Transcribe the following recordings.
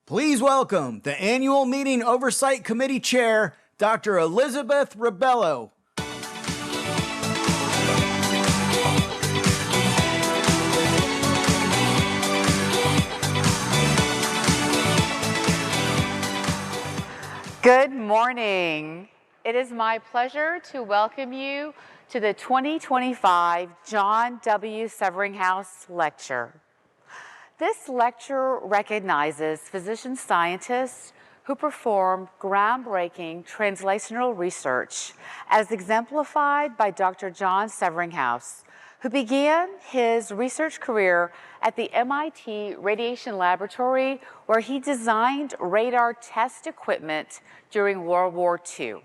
Please welcome the Annual Meeting Oversight Committee Chair, Dr. Elizabeth Rebello. Good morning. It is my pleasure to welcome you to the 2025 John W. Severinghaus Lecture. This lecture recognizes physician scientists who perform groundbreaking translational research as exemplified by Dr. John Severinghaus, who began his research career at the MIT Radiation Laboratory, where he designed radar test equipment during World War II.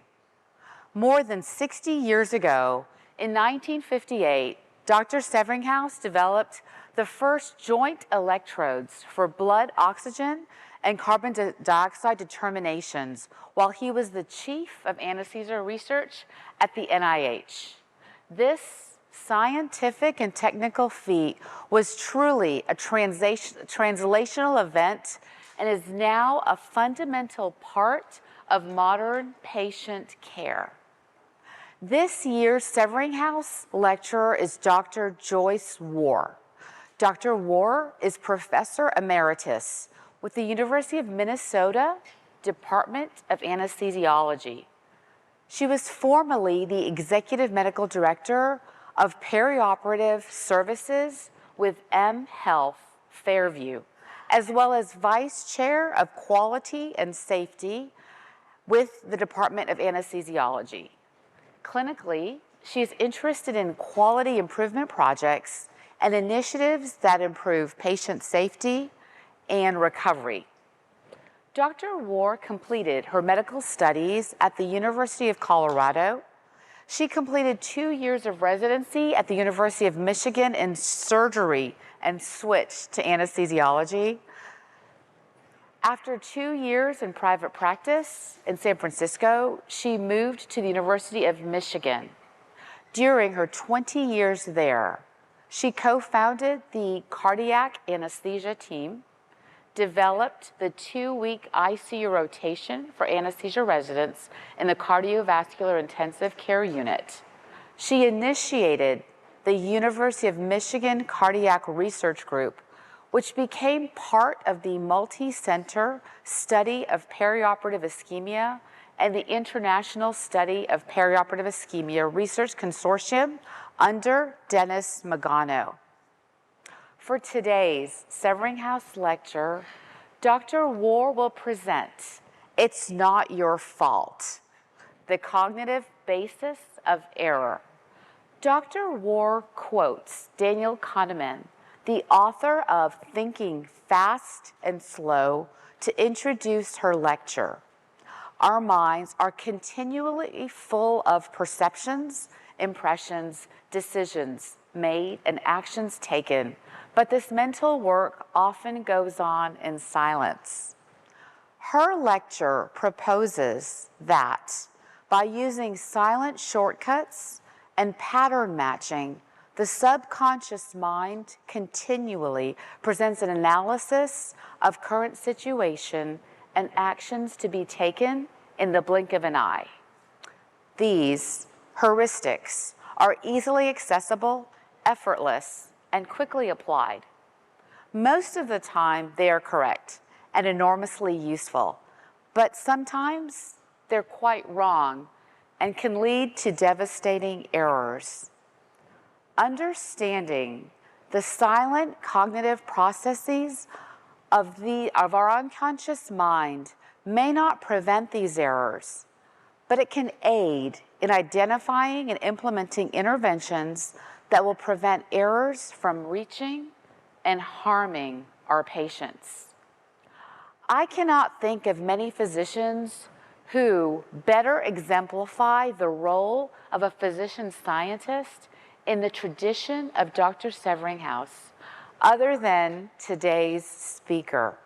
More than 60 years ago, in 1958, Dr. Severinghaus developed the first joint electrodes for blood oxygen and carbon dioxide determinations while he was the chief of anesthesia research at the NIH. This scientific and technical feat was truly a translational event and is now a fundamental part of modern patient care. This year's Severinghaus lecturer is Dr. Joyce Warr. Dr. Warr is Professor Emeritus with the University of Minnesota Department of Anesthesiology. She was formerly the Executive Medical Director of Perioperative Services with M Health Fairview, as well as Vice Chair of Quality and Safety with the Department of Anesthesiology. Clinically, she is interested in quality improvement projects and initiatives that improve patient safety and recovery. Dr. Warr completed her medical studies at the University of Colorado. She completed 2 years of residency at the University of Michigan in surgery and switched to anesthesiology. After 2 years in private practice in San Francisco, she moved to the University of Michigan. During her 20 years there, she co-founded the cardiac anesthesia team, developed the 2-week ICU rotation for anesthesia residents in the cardiovascular intensive care unit. She initiated the University of Michigan Cardiac Research Group, which became part of the multi-center study of perioperative ischemia and the International Study of Perioperative Ischemia Research Consortium under Dennis Magano. For today's Severinghaus lecture, Dr. Warr will present It's Not Your Fault, the cognitive basis of error. Dr. Warr quotes Daniel Kahneman, the author of Thinking Fast and Slow, to introduce her lecture. Our minds are continually full of perceptions, impressions, decisions made, and actions taken, but this mental work often goes on in silence. Her lecture proposes that by using silent shortcuts and pattern matching, the subconscious mind continually presents an analysis of current situation and actions to be taken in the blink of an eye. These heuristics are easily accessible, effortless, and quickly applied. Most of the time, they are correct and enormously useful, but sometimes they're quite wrong and can lead to devastating errors. Understanding the silent cognitive processes of our unconscious mind may not prevent these errors, but it can aid in identifying and implementing interventions that will prevent errors from reaching and harming our patients. I cannot think of many physicians who better exemplify the role of a physician scientist in the tradition of Dr. Severinghaus, other than today's speaker.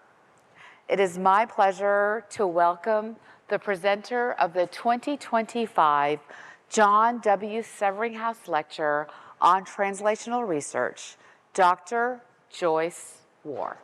It is my pleasure to welcome the presenter of the 2025 John W. Severinghaus Lecture on Translational Research, Dr. Joyce Warr.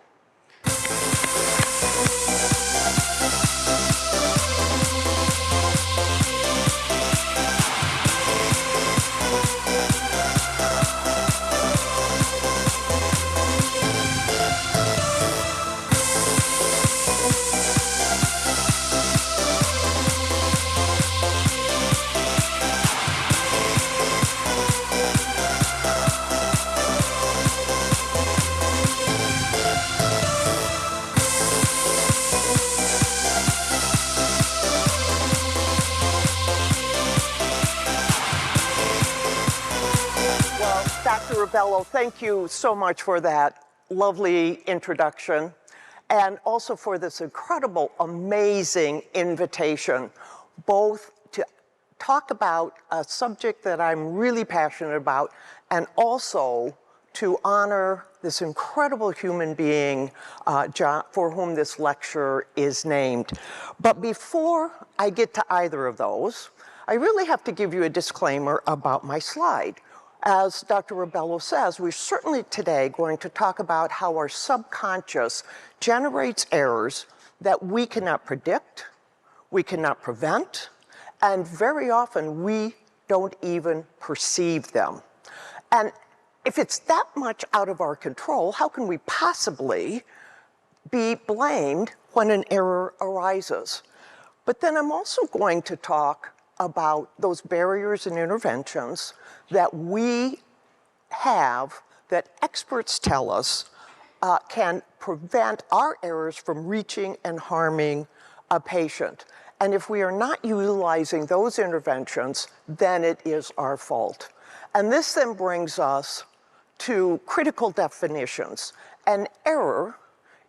Dr. Rebello, thank you so much for that lovely introduction and also for this incredible, amazing invitation, both to talk about a subject that I'm really passionate about and also to honor this incredible human being John, for whom this lecture is named. But before I get to either of those, I really have to give you a disclaimer about my slide. As Dr. Rebello says, we're certainly today going to talk about how our subconscious generates errors that we cannot predict, we cannot prevent, and very often we don't even perceive them. And if it's that much out of our control, how can we possibly be blamed when an error arises? But then I'm also going to talk about those barriers and interventions that we have that experts tell us can prevent our errors from reaching and harming a patient. And if we are not utilizing those interventions, then it is our fault. And this then brings us to critical definitions. An error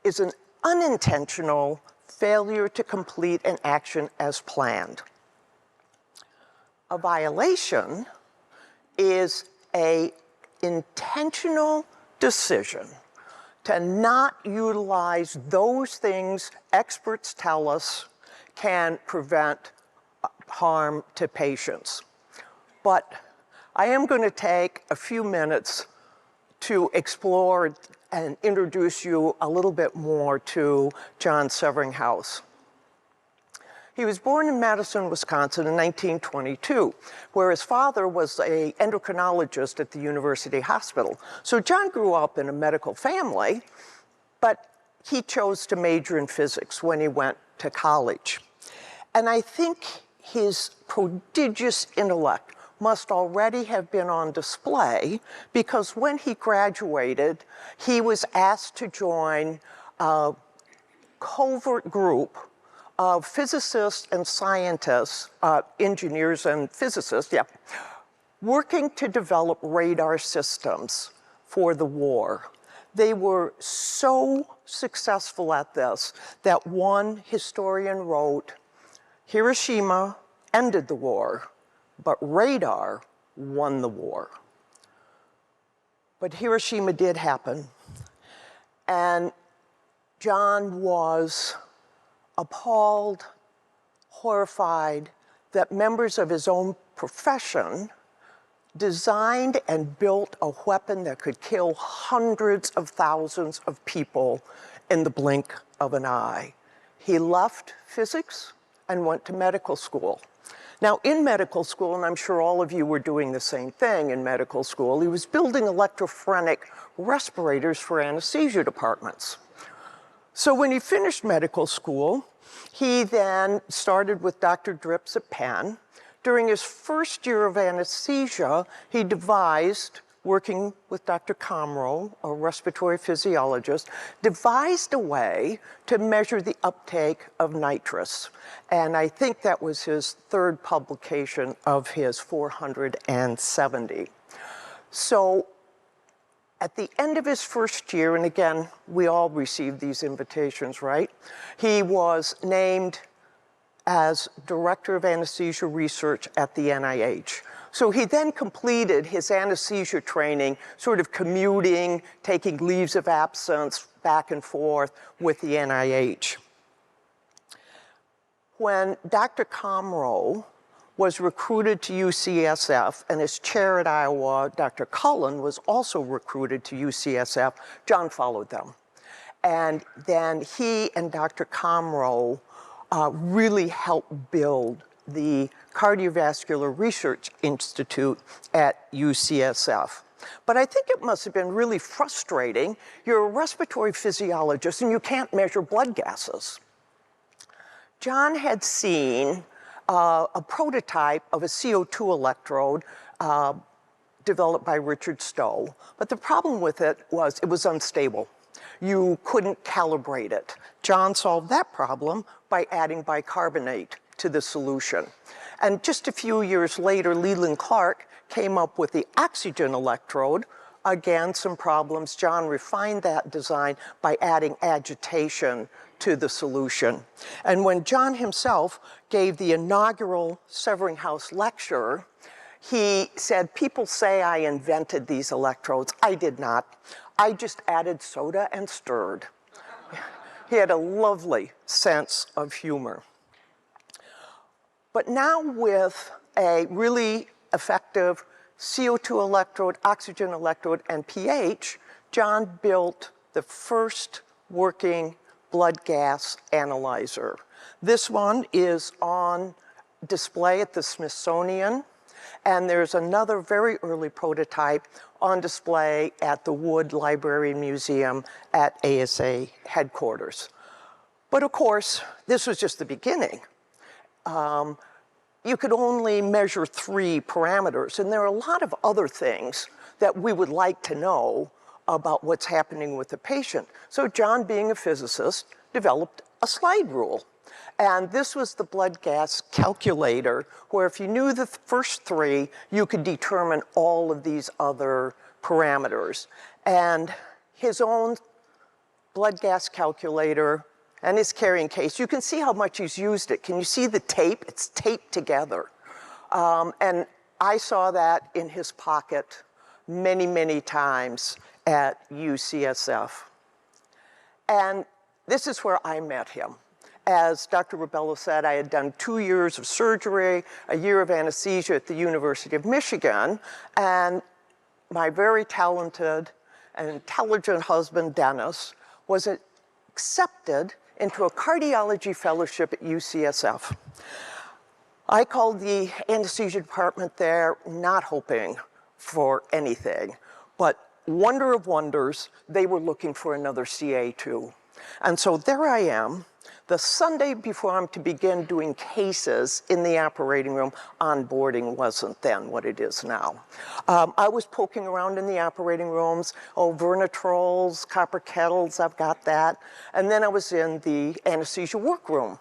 is an unintentional failure to complete an action as planned. A violation is an intentional decision to not utilize those things experts tell us can prevent harm to patients. But I am going to take a few minutes to explore and introduce you a little bit more to John Severinghaus. He was born in Madison, Wisconsin in 1922, where his father was an endocrinologist at the University Hospital. So John grew up in a medical family, but he chose to major in physics when he went to college. And I think his prodigious intellect must already have been on display because when he graduated, he was asked to join a covert group of physicists and scientists, engineers and physicists, working to develop radar systems for the war. They were so successful at this that one historian wrote, "Hiroshima ended the war, but radar won the war." But Hiroshima did happen, and John was appalled, horrified that members of his own profession designed and built a weapon that could kill hundreds of thousands of people in the blink of an eye. He left physics and went to medical school. Now, in medical school, and I'm sure all of you were doing the same thing in medical school, he was building electrophrenic respirators for anesthesia departments. So when he finished medical school, he then started with Dr. Drips at Penn. During his first year of anesthesia, he devised, working with Dr. Comro, a respiratory physiologist, devised a way to measure the uptake of nitrous. And I think that was his third publication of his 470. So at the end of his first year, and again, we all received these invitations, right? He was named as Director of Anesthesia Research at the NIH. So he then completed his anesthesia training, sort of commuting, taking leaves of absence back and forth with the NIH. When Dr. Comro was recruited to UCSF, and his chair at Iowa, Dr. Cullen, was also recruited to UCSF, John followed them. And then he and Dr. Comro really helped build the Cardiovascular Research Institute at UCSF. But I think it must have been really frustrating. You're a respiratory physiologist and you can't measure blood gases. John had seen a prototype of a CO2 electrode developed by Richard Stowe. But the problem with it was unstable. You couldn't calibrate it. John solved that problem by adding bicarbonate to the solution. And just a few years later, Leland Clark came up with the oxygen electrode, Again, some problems. John refined that design by adding agitation to the solution. And when John himself gave the inaugural Severinghaus lecture, he said, people say I invented these electrodes. I did not. I just added soda and stirred. He had a lovely sense of humor. But now with a really effective CO2 electrode, oxygen electrode, and pH, John built the first working blood gas analyzer. This one is on display at the Smithsonian, and there's another very early prototype on display at the Wood Library Museum at ASA headquarters. But of course, this was just the beginning. You could only measure 3 parameters, and there are a lot of other things that we would like to know about what's happening with the patient. So John, being a physicist, developed a slide rule. And this was the blood gas calculator, where if you knew the first 3, you could determine all of these other parameters. And his own blood gas calculator and his carrying case, you can see how much he's used it. Can you see the tape? It's taped together. And I saw that in his pocket many, many times at UCSF. And this is where I met him. As Dr. Ribello said, I had done 2 years of surgery, a year of anesthesia at the University of Michigan, and my very talented and intelligent husband, Dennis, was accepted into a cardiology fellowship at UCSF. I called the anesthesia department there, not hoping for anything, but wonder of wonders, they were looking for another CA2. And so there I am, the Sunday before I'm to begin doing cases in the operating room. Onboarding wasn't then what it is now. I was poking around in the operating rooms, vernitrols, copper kettles, I've got that. And then I was in the anesthesia workroom.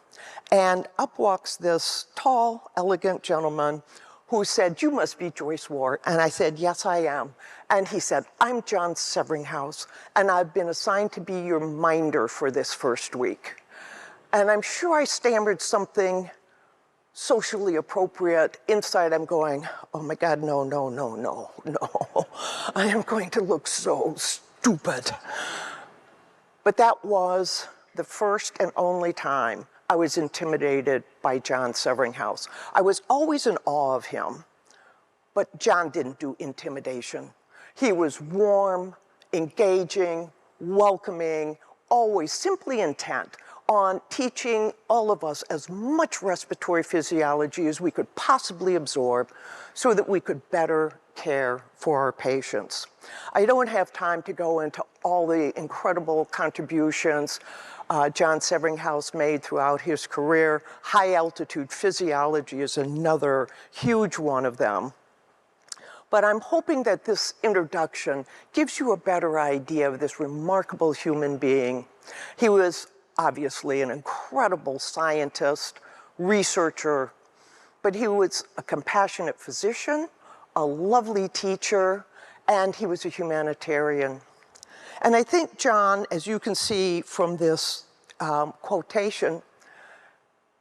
And up walks this tall, elegant gentleman who said, "You must be Joyce Ward." And I said, "Yes, I am." And he said, "I'm John Severinghaus, and I've been assigned to be your minder for this first week." And I'm sure I stammered something socially appropriate. Inside I'm going, oh my God, no, no, no, no, no. I am going to look so stupid. But that was the first and only time I was intimidated by John Severinghaus. I was always in awe of him, but John didn't do intimidation. He was warm, engaging, welcoming, always simply intent on teaching all of us as much respiratory physiology as we could possibly absorb so that we could better care for our patients. I don't have time to go into all the incredible contributions John Severinghaus made throughout his career. High altitude physiology is another huge one of them. But I'm hoping that this introduction gives you a better idea of this remarkable human being. He was obviously an incredible scientist, researcher, but he was a compassionate physician, a lovely teacher, and he was a humanitarian. And I think John, as you can see from this quotation,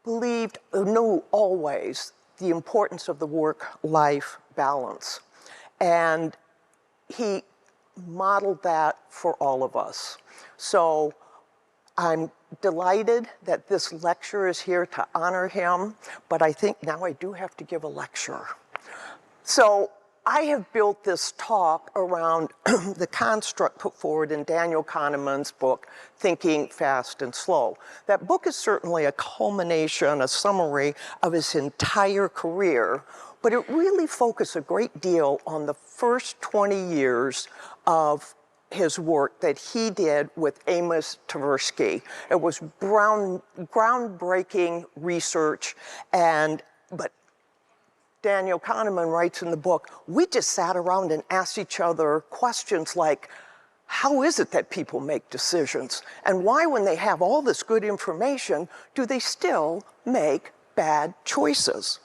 knew always the importance of the work-life balance. And he modeled that for all of us. So I'm delighted that this lecture is here to honor him, but I think now I do have to give a lecture. So I have built this talk around the construct put forward in Daniel Kahneman's book, Thinking Fast and Slow. That book is certainly a culmination, a summary of his entire career, but it really focused a great deal on the first 20 years of his work that he did with Amos Tversky. It was groundbreaking research, but Daniel Kahneman writes in the book, we just sat around and asked each other questions like, how is it that people make decisions? And why, when they have all this good information, do they still make bad choices?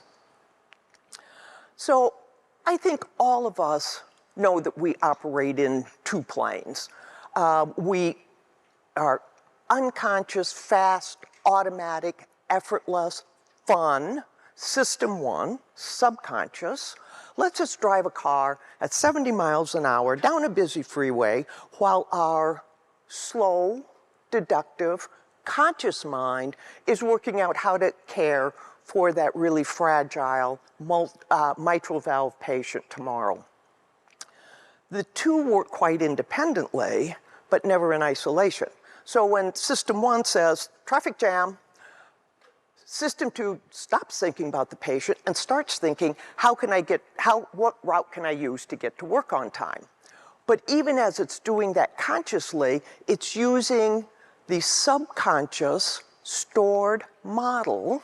So I think all of us know that we operate in two planes. We are unconscious, fast, automatic, effortless, fun. System one, subconscious, lets us drive a car at 70 miles an hour down a busy freeway while our slow, deductive, conscious mind is working out how to care for that really fragile mitral valve patient tomorrow. The two work quite independently, but never in isolation. So when system one says, traffic jam, system two stops thinking about the patient and starts thinking, what route can I use to get to work on time? But even as it's doing that consciously, it's using the subconscious stored model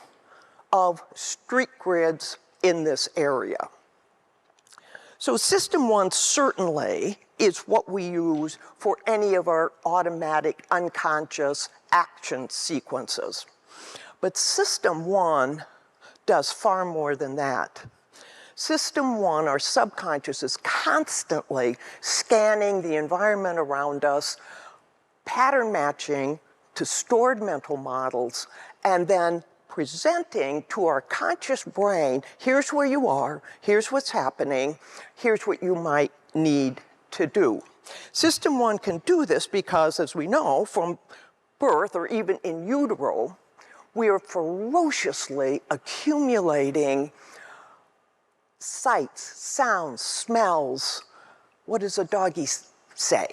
of street grids in this area. So system one certainly is what we use for any of our automatic unconscious action sequences. But system one does far more than that. System one, our subconscious, is constantly scanning the environment around us, pattern matching to stored mental models, and then presenting to our conscious brain, here's where you are, here's what's happening, here's what you might need to do. System one can do this because, as we know, from birth or even in utero, we are ferociously accumulating sights, sounds, smells, what does a doggy say?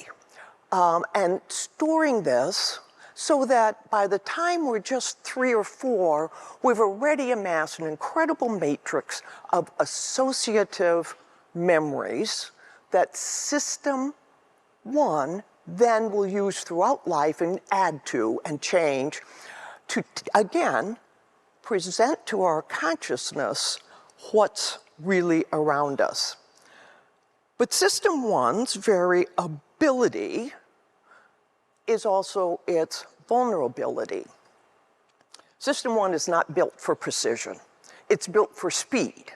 And storing this so that by the time we're just 3 or 4, we've already amassed an incredible matrix of associative memories that system one then will use throughout life and add to and change to, again, present to our consciousness what's really around us. But system one's very ability is also its vulnerability. System one is not built for precision. It's built for speed.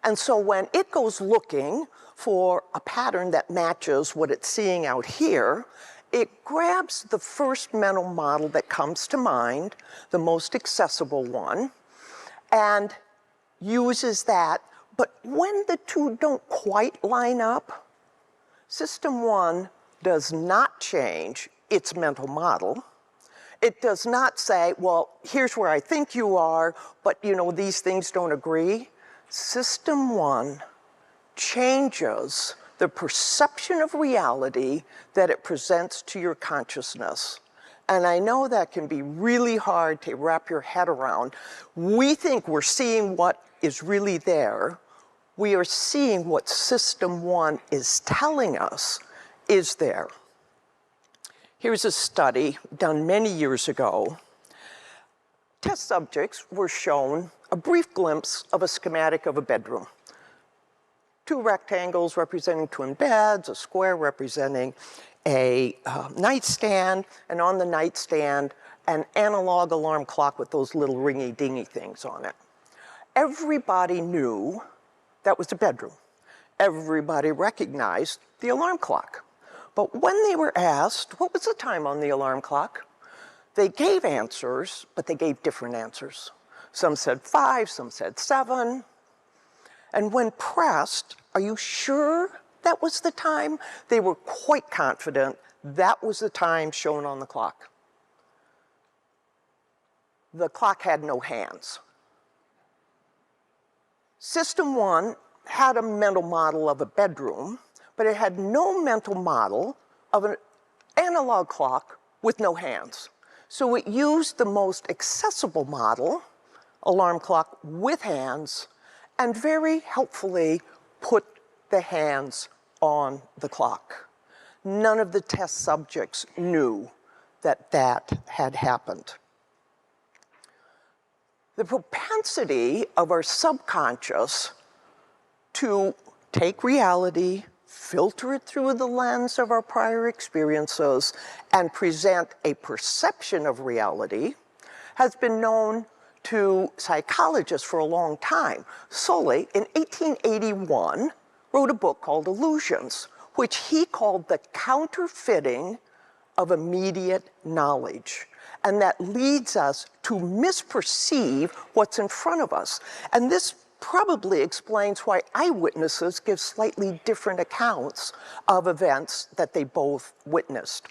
And so when it goes looking for a pattern that matches what it's seeing out here, it grabs the first mental model that comes to mind, the most accessible one, and uses that. But when the two don't quite line up, system one does not change its mental model. It does not say, well, here's where I think you are, but these things don't agree. System one changes the perception of reality that it presents to your consciousness. And I know that can be really hard to wrap your head around. We think we're seeing what is really there. We are seeing what system one is telling us is there. Here's a study done many years ago. Test subjects were shown a brief glimpse of a schematic of a bedroom. 2 rectangles representing twin beds, a square representing a nightstand, and on the nightstand, an analog alarm clock with those little ringy-dingy things on it. Everybody knew that was a bedroom. Everybody recognized the alarm clock. But when they were asked, what was the time on the alarm clock? They gave answers, but they gave different answers. Some said 5, some said 7. And when pressed, are you sure that was the time? They were quite confident that was the time shown on the clock. The clock had no hands. System one had a mental model of a bedroom, but it had no mental model of an analog clock with no hands. So it used the most accessible model, alarm clock with hands, and very helpfully put the hands on the clock. None of the test subjects knew that that had happened. The propensity of our subconscious to take reality, filter it through the lens of our prior experiences, and present a perception of reality has been known to psychologists for a long time. Sully, in 1881, wrote a book called Illusions, which he called the counterfeiting of immediate knowledge. And that leads us to misperceive what's in front of us. And this probably explains why eyewitnesses give slightly different accounts of events that they both witnessed.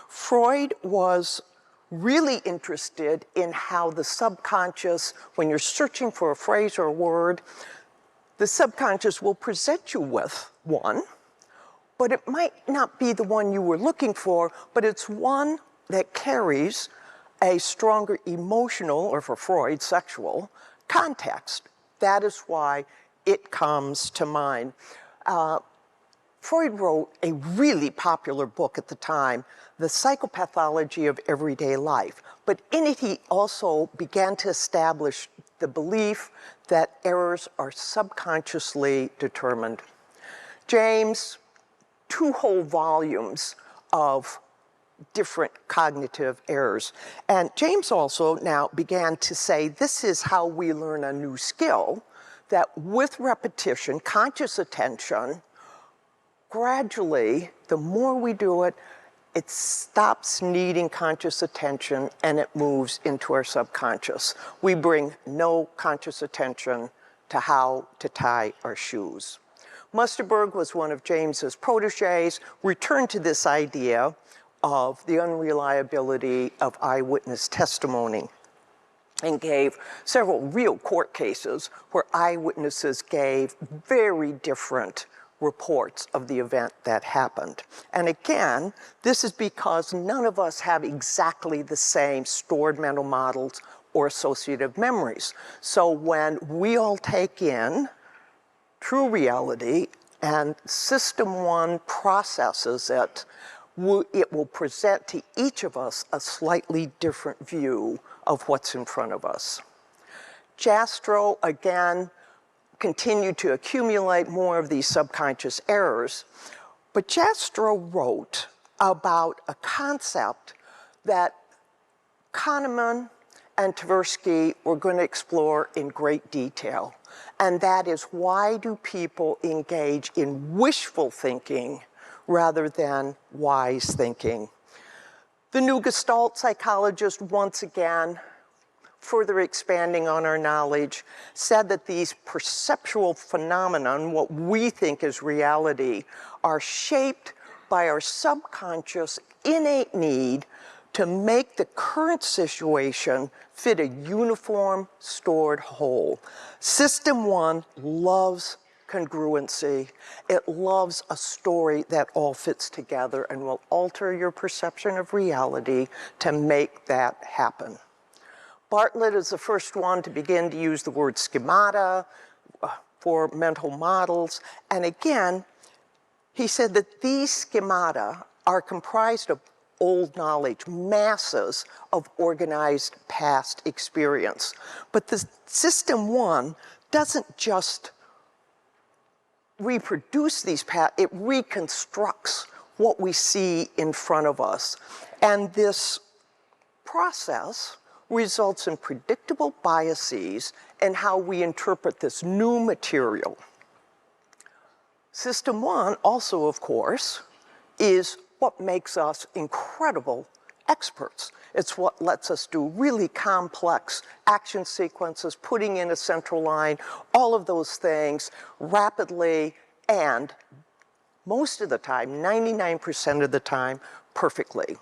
Freud was really interested in how the subconscious, when you're searching for a phrase or a word, the subconscious will present you with one, but it might not be the one you were looking for, but it's one that carries a stronger emotional, or for Freud, sexual context. That is why it comes to mind. Freud wrote a really popular book at the time, The Psychopathology of Everyday Life. But in it, he also began to establish the belief that errors are subconsciously determined. James, 2 whole volumes of different cognitive errors. And James also now began to say, this is how we learn a new skill, that with repetition, conscious attention, gradually, the more we do it, it stops needing conscious attention and it moves into our subconscious. We bring no conscious attention to how to tie our shoes. Musterberg was one of James's proteges, returned to this idea of the unreliability of eyewitness testimony and gave several real court cases where eyewitnesses gave very different reports of the event that happened. And again, this is because none of us have exactly the same stored mental models or associative memories. So when we all take in true reality and System 1 processes it, it will present to each of us a slightly different view of what's in front of us. Jastrow, again, continued to accumulate more of these subconscious errors, but Jastrow wrote about a concept that Kahneman and Tversky were going to explore in great detail, and that is, why do people engage in wishful thinking rather than wise thinking? The new Gestalt psychologist, once again, further expanding on our knowledge, said that these perceptual phenomena, what we think is reality, are shaped by our subconscious innate need to make the current situation fit a uniform, stored whole. System 1 loves congruency. It loves a story that all fits together and will alter your perception of reality to make that happen. Bartlett is the first one to begin to use the word schemata for mental models. And again, he said that these schemata are comprised of old knowledge, masses of organized past experience. But the System 1 doesn't just reproduce these past, it reconstructs what we see in front of us. And this process results in predictable biases in how we interpret this new material. System 1 also, of course, is what makes us incredible experts. It's what lets us do really complex action sequences, putting in a central line, all of those things rapidly and most of the time, 99% of the time, perfectly.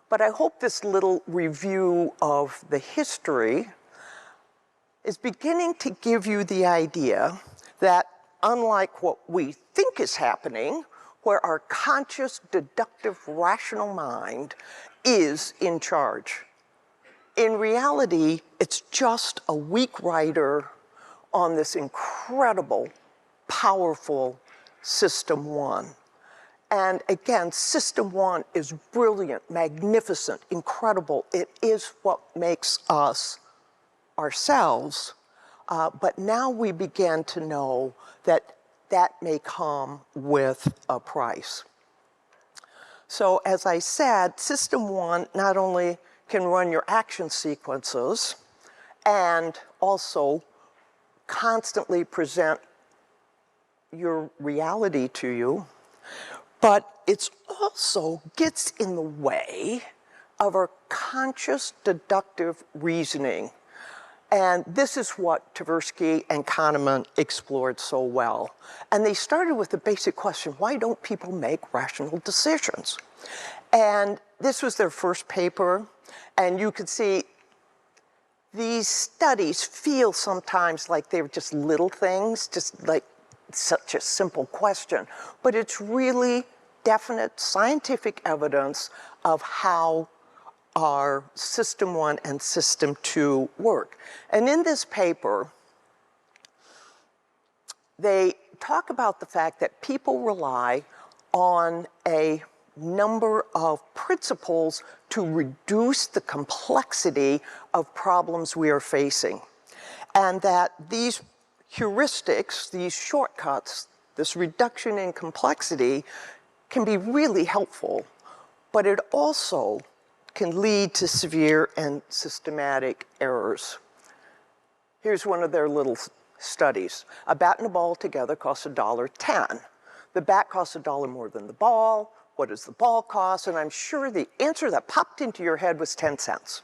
But I hope this little review of the history is beginning to give you the idea that unlike what we think is happening, where our conscious, deductive, rational mind is in charge, in reality, it's just a weak rider on this incredible, powerful System 1. And again, System 1 is brilliant, magnificent, incredible. It is what makes us ourselves. But now we begin to know that that may come with a price. So as I said, System 1 not only can run your action sequences and also constantly present your reality to you, but it also gets in the way of our conscious deductive reasoning. And this is what Tversky and Kahneman explored so well. And they started with the basic question, why don't people make rational decisions? And this was their first paper, and you could see these studies feel sometimes like they're just little things, just like such a simple question, but it's really definite scientific evidence of how our System 1 and System 2 work. And in this paper, they talk about the fact that people rely on a number of principles to reduce the complexity of problems we are facing. And that these heuristics, these shortcuts, this reduction in complexity can be really helpful, but it also can lead to severe and systematic errors. Here's one of their little studies. A bat and a ball together costs $1.10. The bat costs $1 more than the ball. What does the ball cost? And I'm sure the answer that popped into your head was 10 cents.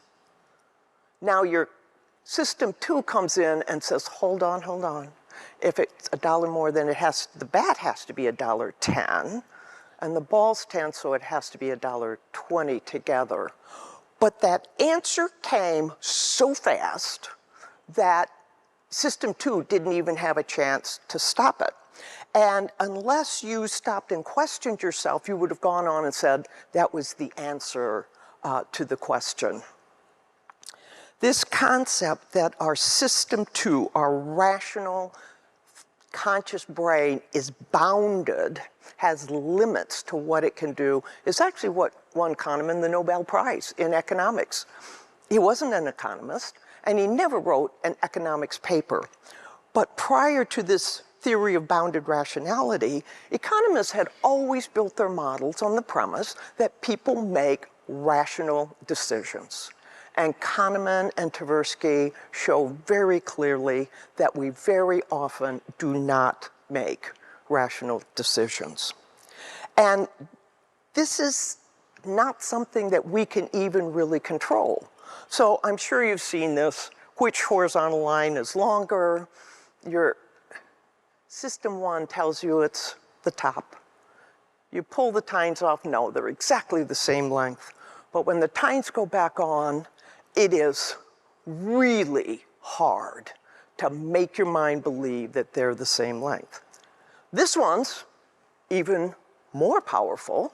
Now your System 2 comes in and says, hold on, hold on. If it's $1 more, then the bat has to be $1.10. And the ball's 10, so it has to be $1.20 together. But that answer came so fast that System 2 didn't even have a chance to stop it. And unless you stopped and questioned yourself, you would have gone on and said that was the answer to the question. This concept that our System 2, our rational, conscious brain is bounded, has limits to what it can do, is actually what won Kahneman the Nobel Prize in economics. He wasn't an economist, and he never wrote an economics paper. But prior to this theory of bounded rationality, economists had always built their models on the premise that people make rational decisions. And Kahneman and Tversky show very clearly that we very often do not make rational decisions. And this is not something that we can even really control. So I'm sure you've seen this. Which horizontal line is longer? Your System 1 tells you it's the top. You pull the tines off, no, they're exactly the same length. But when the tines go back on, it is really hard to make your mind believe that they're the same length. This one's even more powerful.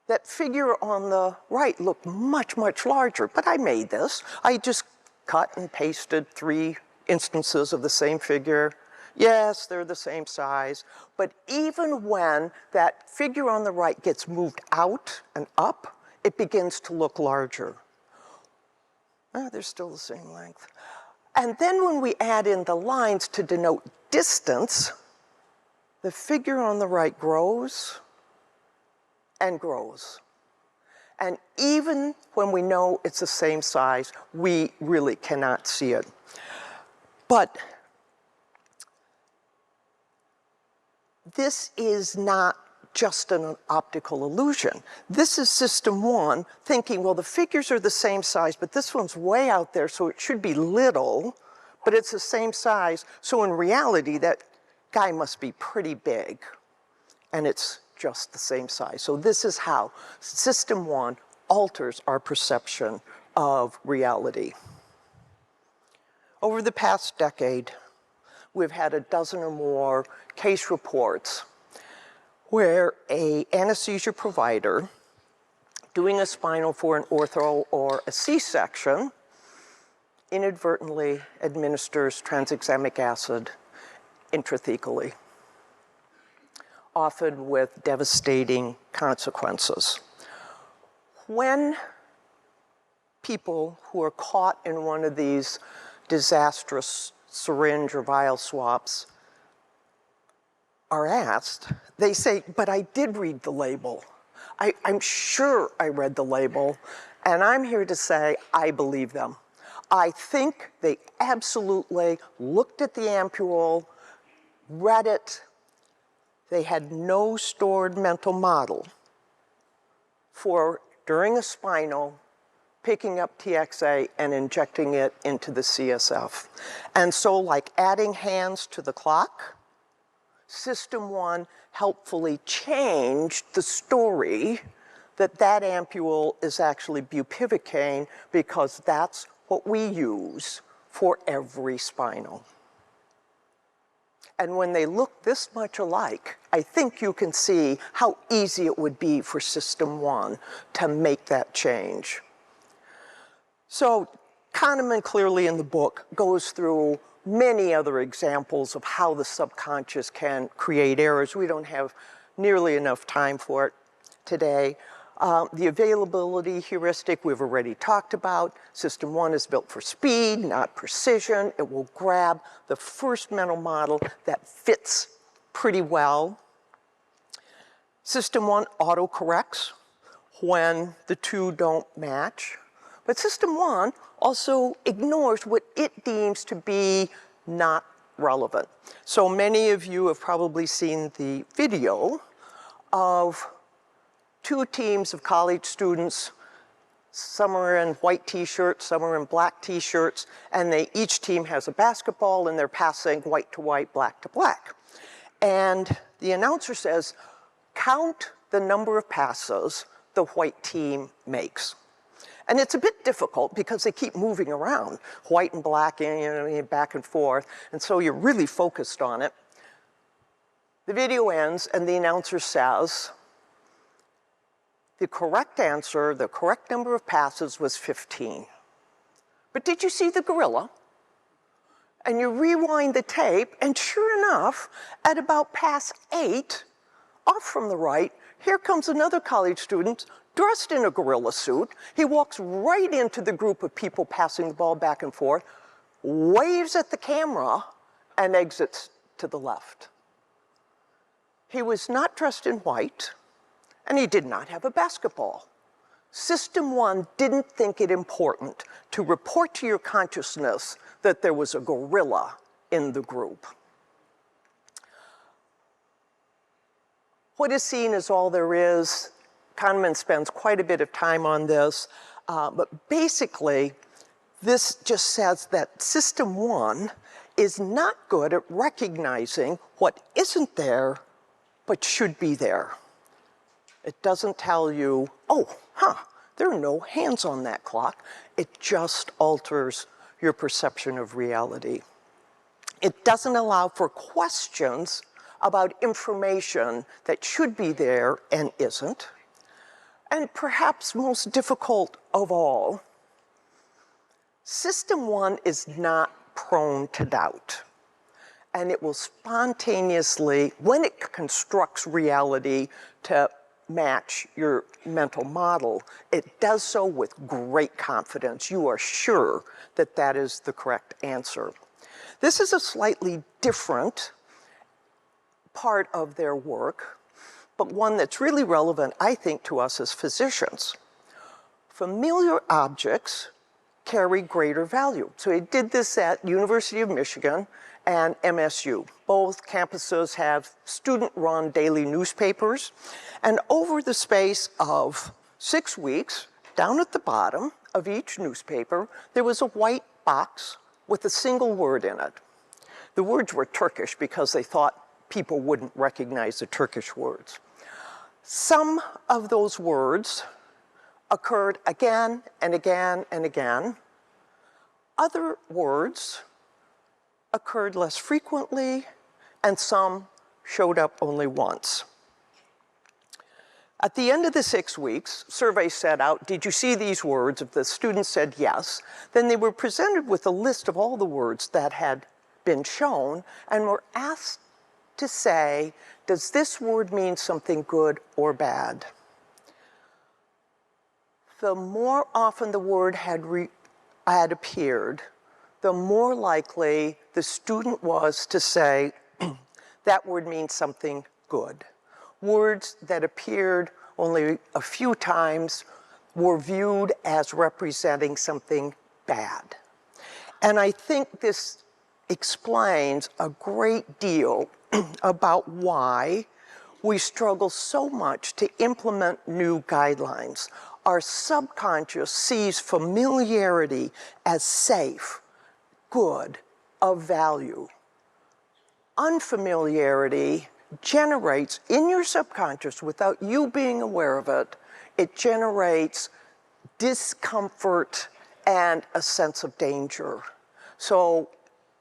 That figure on the right looked much, much larger, but I made this. I just cut and pasted 3 instances of the same figure. Yes, they're the same size, but even when that figure on the right gets moved out and up, it begins to look larger. They're still the same length. And then when we add in the lines to denote distance, the figure on the right grows and grows. And even when we know it's the same size, we really cannot see it. But this is not just an optical illusion. This is System 1 thinking, well, the figures are the same size, but this one's way out there, so it should be little, but it's the same size. So in reality, that guy must be pretty big, and it's just the same size. So this is how System 1 alters our perception of reality. Over the past decade, we've had a dozen or more case reports where an anesthesia provider doing a spinal for an ortho or a C-section inadvertently administers tranexamic acid intrathecally, often with devastating consequences. When people who are caught in one of these disastrous syringe or vial swaps are asked, they say, but I did read the label. I'm sure I read the label, and I'm here to say I believe them. I think they absolutely looked at the ampule, read it, they had no stored mental model for, during a spinal, picking up TXA and injecting it into the CSF. And so, like adding hands to the clock, System 1 helpfully changed the story that that ampule is actually bupivacaine, because that's what we use for every spinal. And when they look this much alike, I think you can see how easy it would be for System 1 to make that change. So Kahneman clearly in the book goes through many other examples of how the subconscious can create errors. We don't have nearly enough time for it today. The availability heuristic we've already talked about. System 1 is built for speed, not precision. It will grab the first mental model that fits pretty well. System 1 autocorrects when the two don't match. But System 1 also ignores what it deems to be not relevant. So many of you have probably seen the video of two teams of college students. Some are in white t-shirts, some are in black t-shirts, and each team has a basketball and they're passing white to white, black to black. And the announcer says, count the number of passes the white team makes. And it's a bit difficult because they keep moving around, white and black, back and forth, and so you're really focused on it. The video ends and the announcer says, the correct answer, the correct number of passes was 15. But did you see the gorilla? And you rewind the tape, and sure enough, at about pass 8, off from the right, here comes another college student dressed in a gorilla suit. He walks right into the group of people passing the ball back and forth, waves at the camera, and exits to the left. He was not dressed in white, and he did not have a basketball. System 1 didn't think it important to report to your consciousness that there was a gorilla in the group. What is seen is all there is. Kahneman spends quite a bit of time on this, but basically, this just says that System 1 is not good at recognizing what isn't there, but should be there. It doesn't tell you, there are no hands on that clock. It just alters your perception of reality. It doesn't allow for questions about information that should be there and isn't. And perhaps most difficult of all, System 1 is not prone to doubt. And it will spontaneously, when it constructs reality to match your mental model, it does so with great confidence. You are sure that that is the correct answer. This is a slightly different part of their work, but one that's really relevant, I think, to us as physicians. Familiar objects carry greater value. So he did this at University of Michigan and MSU. Both campuses have student-run daily newspapers. And over the space of 6 weeks, down at the bottom of each newspaper, there was a white box with a single word in it. The words were Turkish because they thought people wouldn't recognize the Turkish words. Some of those words occurred again and again and again. Other words occurred less frequently, and some showed up only once. At the end of the 6 weeks, surveys set out, did you see these words? If the students said yes, then they were presented with a list of all the words that had been shown and were asked to say, does this word mean something good or bad? The more often the word had appeared, the more likely the student was to say, that word means something good. Words that appeared only a few times were viewed as representing something bad. And I think this explains a great deal about why we struggle so much to implement new guidelines. Our subconscious sees familiarity as safe, good, of value. Unfamiliarity generates in your subconscious, without you being aware of it, it generates discomfort and a sense of danger. So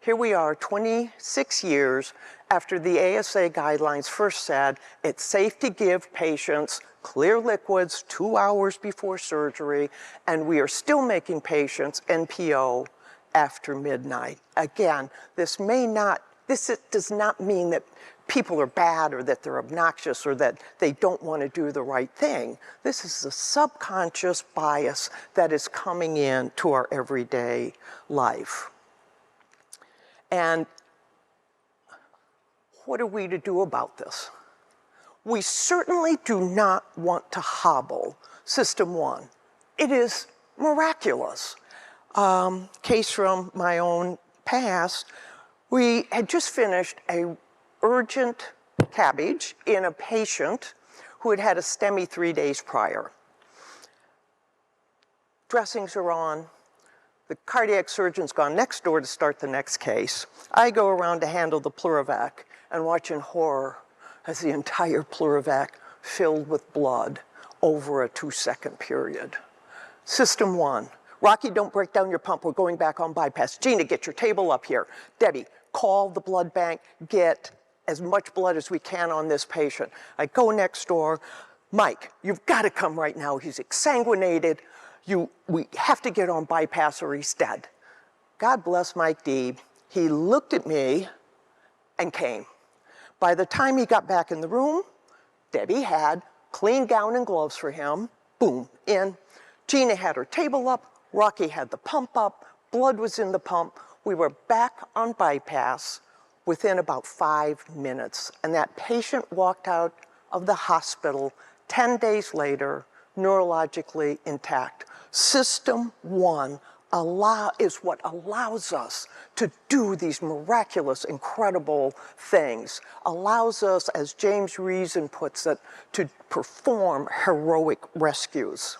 here we are 26 years after the ASA guidelines first said it's safe to give patients clear liquids 2 hours before surgery, and we are still making patients NPO after midnight. Again, this does not mean that people are bad or that they're obnoxious or that they don't want to do the right thing. This is a subconscious bias that is coming in to our everyday life. And what are we to do about this? We certainly do not want to hobble System 1. It is miraculous. Case from my own past, we had just finished a urgent cabbage in a patient who had had a STEMI 3 days prior. Dressings are on. The cardiac surgeon's gone next door to start the next case. I go around to handle the pleurovac and watch in horror as the entire pleurovac filled with blood over a 2-second period. System 1, Rocky, don't break down your pump. We're going back on bypass. Gina, get your table up here. Debbie, call the blood bank. Get as much blood as we can on this patient. I go next door. Mike, you've got to come right now. He's exsanguinated. We have to get on bypass or he's dead. God bless Mike Deeb. He looked at me and came. By the time he got back in the room, Debbie had clean gown and gloves for him. Boom, in. Gina had her table up. Rocky had the pump up. Blood was in the pump. We were back on bypass within about 5 minutes. And that patient walked out of the hospital 10 days later, neurologically intact. System 1 is what allows us to do these miraculous, incredible things. Allows us, as James Reason puts it, to perform heroic rescues.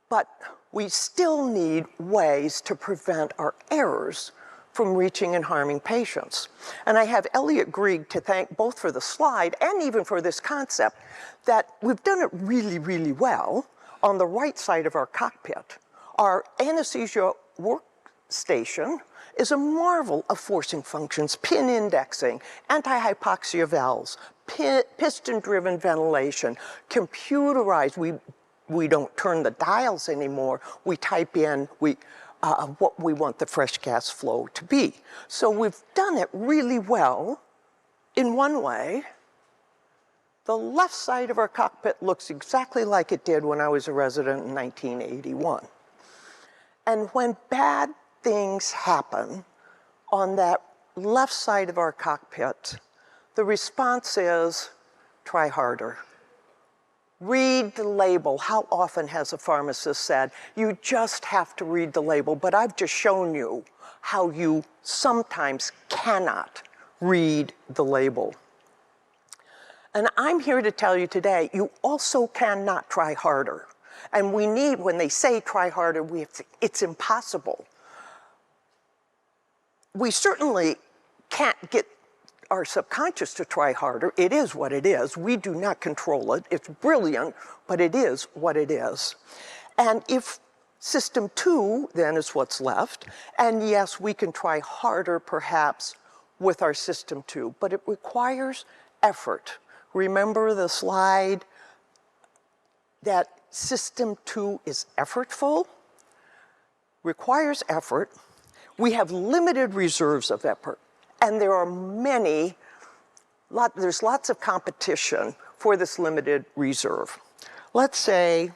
But we still need ways to prevent our errors from reaching and harming patients. And I have Elliot Grieg to thank both for the slide and even for this concept that we've done it really, really well on the right side of our cockpit. Our anesthesia workstation is a marvel of forcing functions, pin indexing, anti-hypoxia valves, piston-driven ventilation, computerized. We don't turn the dials anymore. We type in what we want the fresh gas flow to be. So we've done it really well in one way. The left side of our cockpit looks exactly like it did when I was a resident in 1981. And when bad things happen on that left side of our cockpit, the response is, try harder. Read the label. How often has a pharmacist said, you just have to read the label, but I've just shown you how you sometimes cannot read the label. And I'm here to tell you today, you also cannot try harder. And we need, when they say try harder, it's impossible. We certainly can't get our subconscious to try harder. It is what it is. We do not control it. It's brilliant, but it is what it is. And if System 2 then is what's left, and yes, we can try harder perhaps with our System 2, but it requires effort. Remember the slide that System 2 is effortful, requires effort. We have limited reserves of effort, and there are there's lots of competition for this limited reserve. Let's say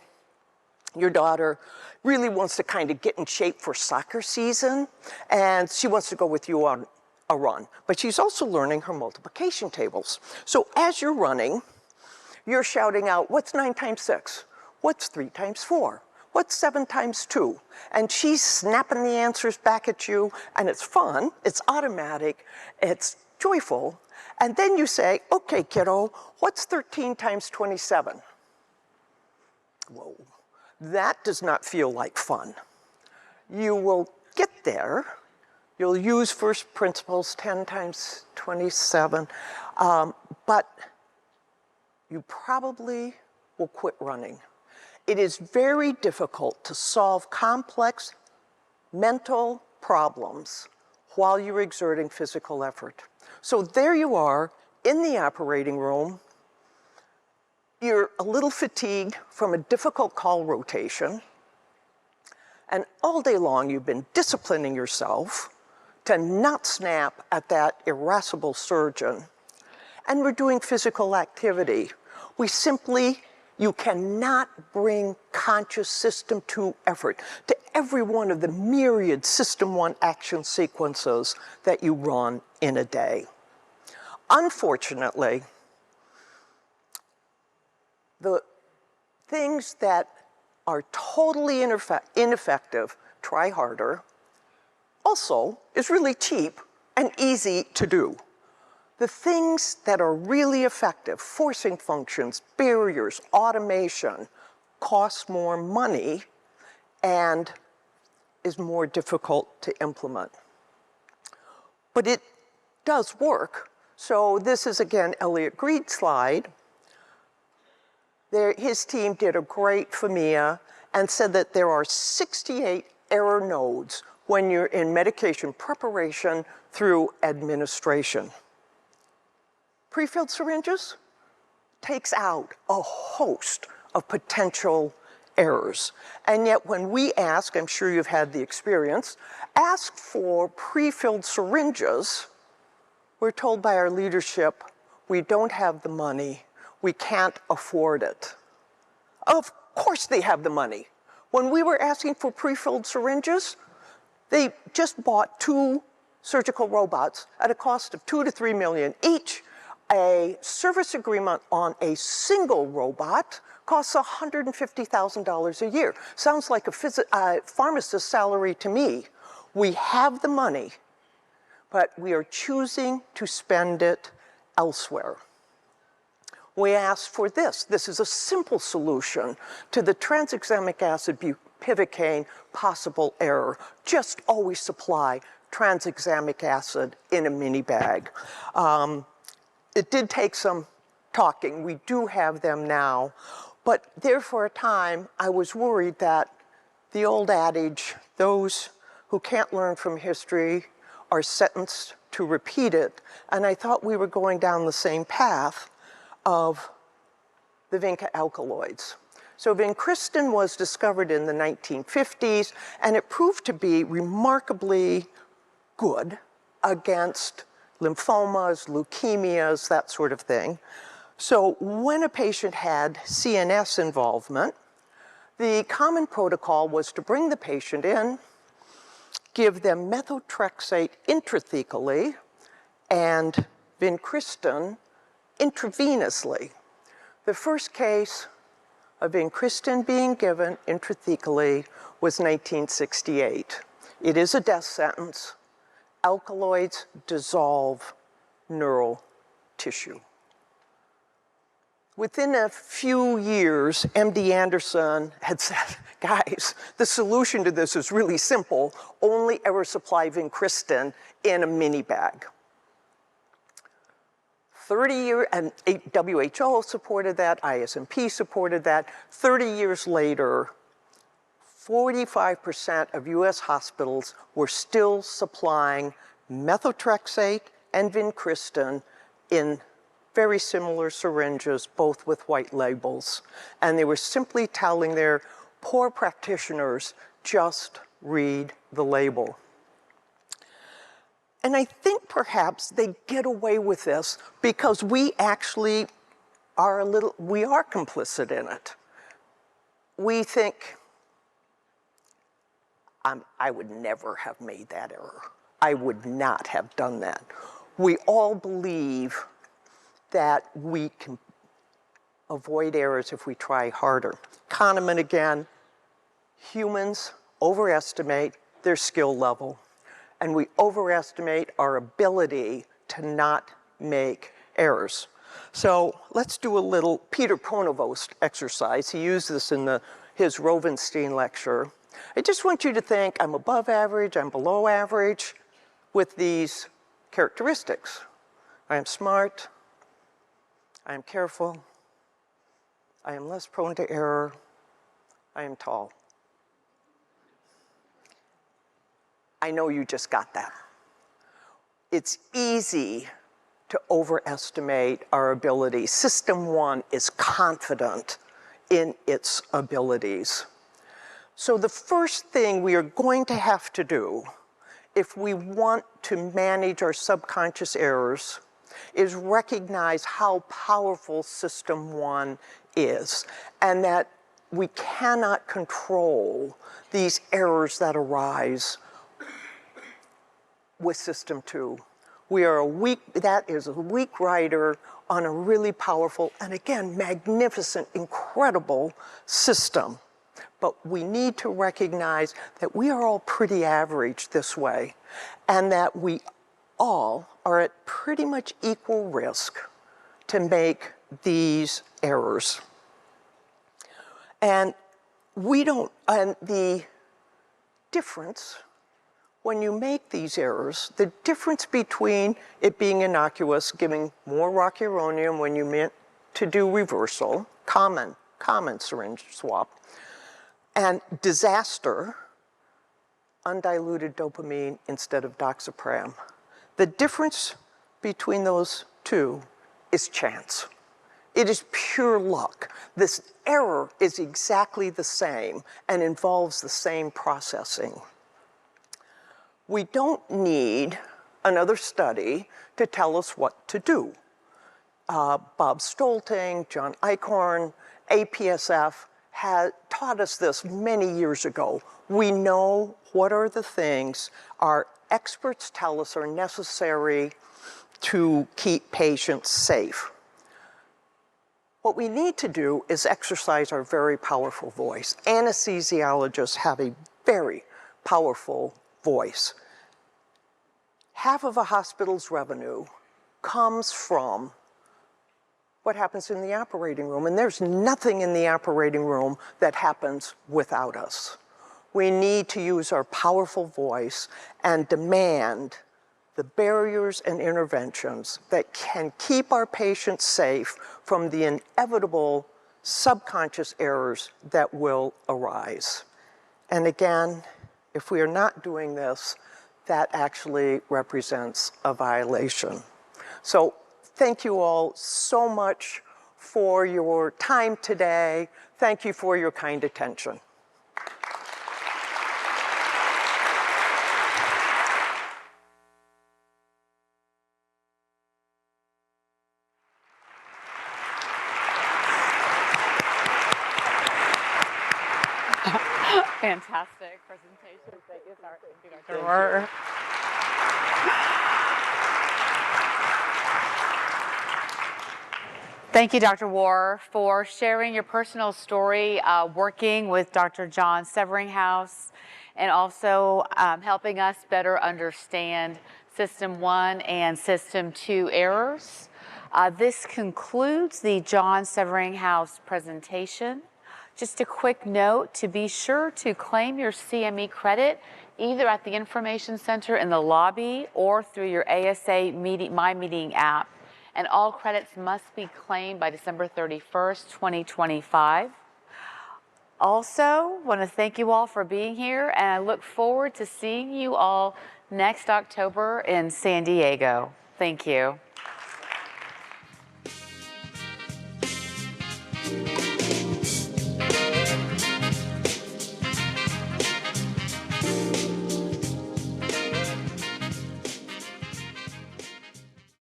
your daughter really wants to kind of get in shape for soccer season, and she wants to go with you on a run, but she's also learning her multiplication tables. So as you're running, you're shouting out, what's 9 times 6? What's 3 times 4? what's 7 times 2? And she's snapping the answers back at you, and it's fun, it's automatic, it's joyful. And then you say, okay, kiddo, what's 13 times 27? Whoa, that does not feel like fun. You will get there. You'll use first principles, 10 times 27, but you probably will quit running. It is very difficult to solve complex mental problems while you're exerting physical effort. So there you are in the operating room. You're a little fatigued from a difficult call rotation, and all day long you've been disciplining yourself to not snap at that irascible surgeon. And we're doing physical activity. You cannot bring conscious system 2 effort to every one of the myriad system 1 action sequences that you run in a day. Unfortunately, the things that are totally ineffective, try harder, also is really cheap and easy to do. The things that are really effective, forcing functions, barriers, automation, cost more money and is more difficult to implement. But it does work. So this is, again, Elliot Greed's slide. His team did a great FMEA and said that there are 68 error nodes when you're in medication preparation through administration. Prefilled syringes takes out a host of potential errors. And yet when we ask, I'm sure you've had the experience, ask for prefilled syringes, we're told by our leadership, we don't have the money, we can't afford it. Of course they have the money. When we were asking for prefilled syringes, they just bought 2 surgical robots at a cost of $2 to $3 million each. A service agreement on a single robot costs $150,000 a year. Sounds like a pharmacist's salary to me. We have the money, but we are choosing to spend it elsewhere. We asked for this. This is a simple solution to the tranexamic acid bupivacaine possible error. Just always supply tranexamic acid in a mini bag. It did take some talking. We do have them now. But there for a time, I was worried that the old adage, those who can't learn from history are sentenced to repeat it. And I thought we were going down the same path of the vinca alkaloids. So vincristin was discovered in the 1950s, and it proved to be remarkably good against lymphomas, leukemias, that sort of thing. So when a patient had CNS involvement, the common protocol was to bring the patient in, give them methotrexate intrathecally and vincristin intravenously. The first case of vincristin being given intrathecally was 1968. It is a death sentence. Alkaloids dissolve neural tissue. Within a few years, MD Anderson had said, guys, the solution to this is really simple. Only ever supply vincristin in a mini bag. 30 years, and WHO supported that, ISMP supported that. 30 years later, 45% of US hospitals were still supplying methotrexate and vincristin in very similar syringes, both with white labels. And they were simply telling their poor practitioners, just read the label. And I think perhaps they get away with this because we actually are we are complicit in it. We think, I would never have made that error. I would not have done that. We all believe that we can avoid errors if we try harder. Kahneman again, Humans overestimate their skill level, and we overestimate our ability to not make errors. So let's do a little Peter Pronovost exercise. He used this in his Rovenstein lecture. I just want you to think, I'm above average, I'm below average, with these characteristics. I am smart, I am careful, I am less prone to error, I am tall. I know you just got that. It's easy to overestimate our abilities. System 1 is confident in its abilities. So the first thing we are going to have to do if we want to manage our subconscious errors is recognize how powerful System 1 is, and that we cannot control these errors that arise with System 2. That is a weak rider on a really powerful and again, magnificent, incredible system. But we need to recognize that we are all pretty average this way, and that we all are at pretty much equal risk to make these errors. And the difference when you make these errors, the difference between it being innocuous, giving more rocuronium when you meant to do reversal, common syringe swap, and disaster, undiluted dopamine instead of doxapram. The difference between those two is chance. It is pure luck. This error is exactly the same and involves the same processing. We don't need another study to tell us what to do. Bob Stolting, John Eichhorn, APSF had taught us this many years ago. We know what are the things our experts tell us are necessary to keep patients safe. What we need to do is exercise our very powerful voice. Anesthesiologists have a very powerful voice. Half of a hospital's revenue comes from what happens in the operating room, and there's nothing in the operating room that happens without us. We need to use our powerful voice and demand the barriers and interventions that can keep our patients safe from the inevitable subconscious errors that will arise. And again, if we are not doing this, that actually represents a violation. So thank you all so much for your time today. Thank you for your kind attention. Fantastic presentation. Thank you, Dr. Moore. Thank you, Dr. War, for sharing your personal story working with Dr. John Severinghaus, and also helping us better understand System 1 and System 2 errors. This concludes the John Severinghaus presentation. Just a quick note to be sure to claim your CME credit either at the Information Center in the lobby or through your ASA My Meeting app. And all credits must be claimed by December 31st, 2025. Also, want to thank you all for being here, and I look forward to seeing you all next October in San Diego. Thank you.